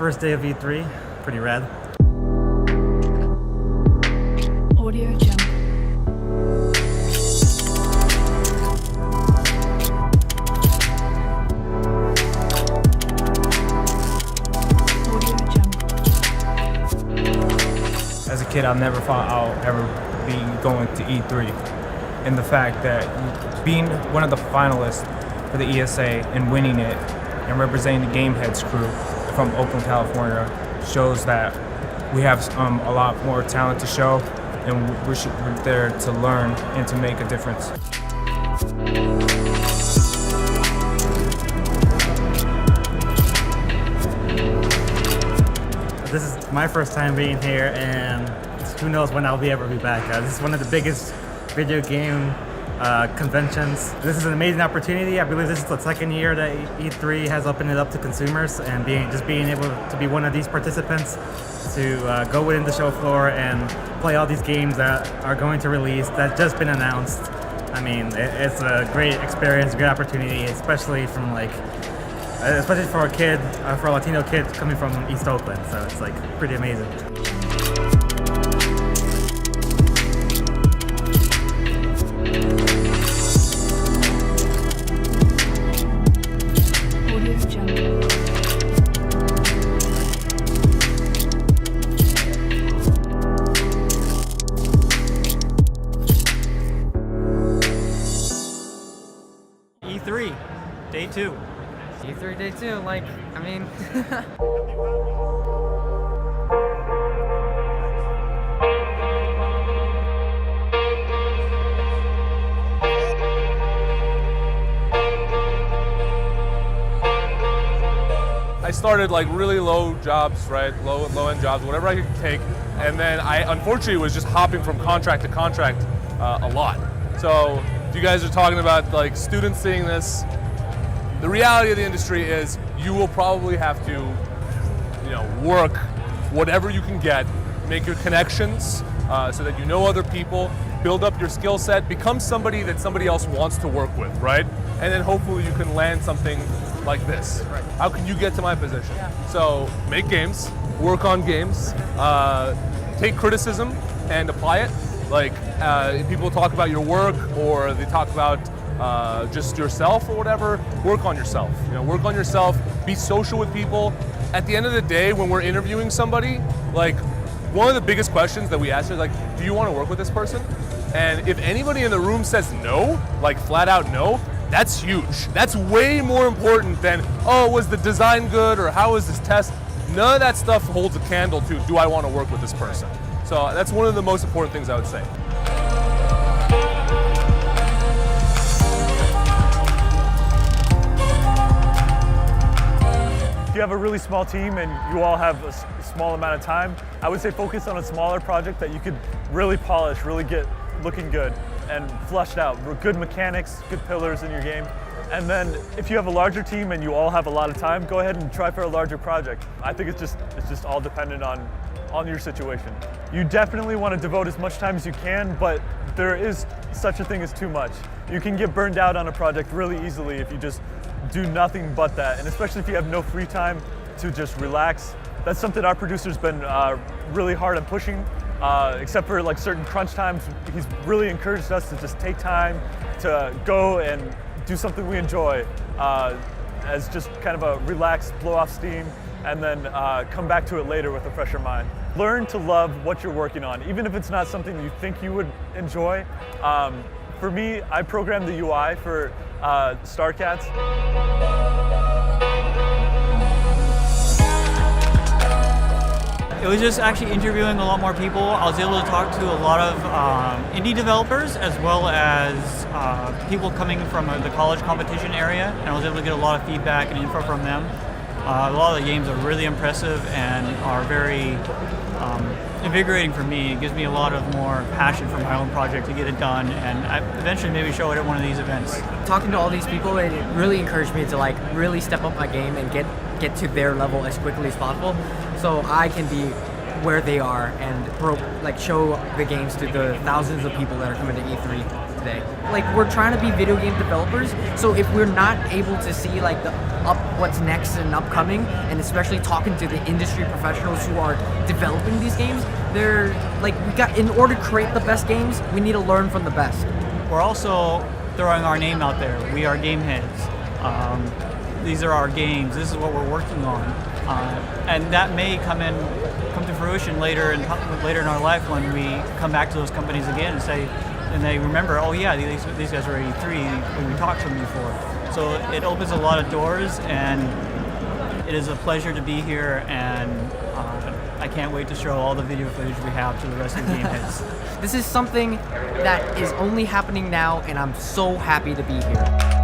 first day of E3, pretty rad. Audio Jungle. As a kid, I've never thought I'll ever be going to E3. And the fact that being one of the finalists for the ESA and winning it and representing the Gameheads crew from Oakland, California shows that we have a lot more talent to show, and we're there to learn and to make a difference. This is my first time being here, and who knows when I'll ever be back. This is one of the biggest video game conventions. This is an amazing opportunity. I believe this is the second year that E3 has opened it up to consumers, and being able to be one of these participants to go within the show floor and play all these games that are going to release that just been announced. I mean, it's a great experience, great opportunity, especially for a kid, for a Latino kid coming from East Oakland. So it's like pretty amazing. E3, day 2. E3 day 2, like, I mean... I started like really low jobs, right? Low-end jobs, whatever I could take. And then I unfortunately was just hopping from contract to contract a lot. So you guys are talking about like students seeing this. The reality of the industry is you will probably have to, work whatever you can get, make your connections so that you know other people, build up your skill set, become somebody that somebody else wants to work with, right? And then hopefully you can land something like this. Right. How can you get to my position? Yeah. So make games, work on games, take criticism and apply it. Like if people talk about your work or they talk about just yourself or whatever, work on yourself. Work on yourself, be social with people. At the end of the day, when we're interviewing somebody, like one of the biggest questions that we ask is like, do you want to work with this person? And if anybody in the room says no, like flat out no, that's huge. That's way more important than, oh, was the design good or how was this test? None of that stuff holds a candle to, do I want to work with this person? So that's one of the most important things I would say. If you have a really small team and you all have a small amount of time, I would say focus on a smaller project that you could really polish, really get looking good and flushed out. Good mechanics, good pillars in your game. And then if you have a larger team and you all have a lot of time, go ahead and try for a larger project. I think it's just all dependent on your situation. You definitely want to devote as much time as you can, but there is such a thing as too much. You can get burned out on a project really easily if you just do nothing but that, and especially if you have no free time to just relax. That's something our producer's been really hard on pushing, except for like certain crunch times. He's really encouraged us to just take time to go and do something we enjoy as just kind of a relaxed, blow off steam, and then come back to it later with a fresher mind. Learn to love what you're working on, even if it's not something you think you would enjoy. For me, I programmed the UI for StarCats. It was just actually interviewing a lot more people. I was able to talk to a lot of indie developers as well as people coming from the college competition area, and I was able to get a lot of feedback and info from them. A lot of the games are really impressive and are very invigorating for me. It gives me a lot of more passion for my own project to get it done, and I eventually maybe show it at one of these events. Talking to all these people, it really encouraged me to like really step up my game and get to their level as quickly as possible, so I can be where they are and show the games to the thousands of people that are coming to E3. today. Like, we're trying to be video game developers, so if we're not able to see like what's next and upcoming, and especially talking to the industry professionals who are developing these games, they're like, in order to create the best games, we need to learn from the best. We're also throwing our name out there. We are Gameheads. These are our games. This is what we're working on, and that may come to fruition later in our life when we come back to those companies again and they remember, oh yeah, these guys were at E3 when we talked to them before. So it opens a lot of doors, and it is a pleasure to be here, and I can't wait to show all the video footage we have to the rest of the Gameheads. This is something that is only happening now, and I'm so happy to be here.